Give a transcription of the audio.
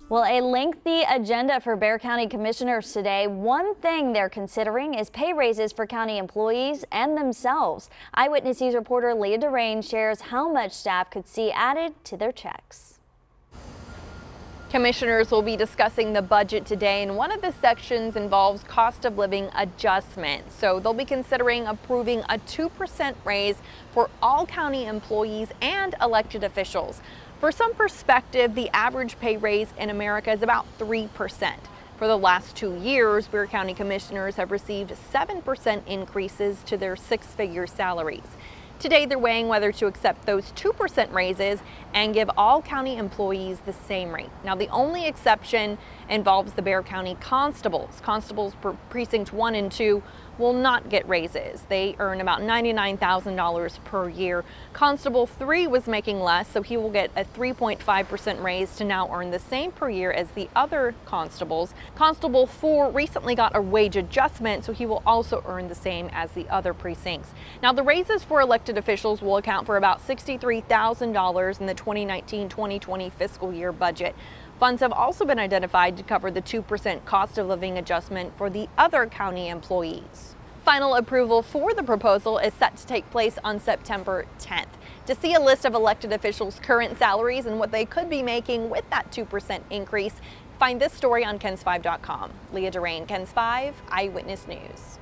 Well, a lengthy agenda for Bexar County Commissioners today. One thing they're considering is pay raises for county employees and themselves. Eyewitness News reporter Leah Durain shares how much staff could see added to their checks. Commissioners will be discussing the budget today, and one of the sections involves cost of living adjustment. So they'll be considering approving a 2% raise for all county employees and elected officials. For some perspective, the average pay raise in America is about 3%. For the last 2 years, Bexar County Commissioners have received 7% increases to their six-figure salaries. Today, they're weighing whether to accept those 2% raises and give all county employees the same rate. Now, the only exception involves the Bexar County constables. Constables for Precinct 1 and 2 will not get raises. They earn about $99,000 per year. Constable 3 was making less, so he will get a 3.5% raise to now earn the same per year as the other constables. Constable 4 recently got a wage adjustment, so he will also earn the same as the other precincts. Now, the raises for elected officials will account for about $63,000 in the 2019-2020 fiscal year budget. Funds have also been identified to cover the 2% cost of living adjustment for the other county employees. Final approval for the proposal is set to take place on September 10th. To see a list of elected officials' current salaries and what they could be making with that 2% increase, find this story on KENS5.com. Leah Durain, KENS 5 Eyewitness News.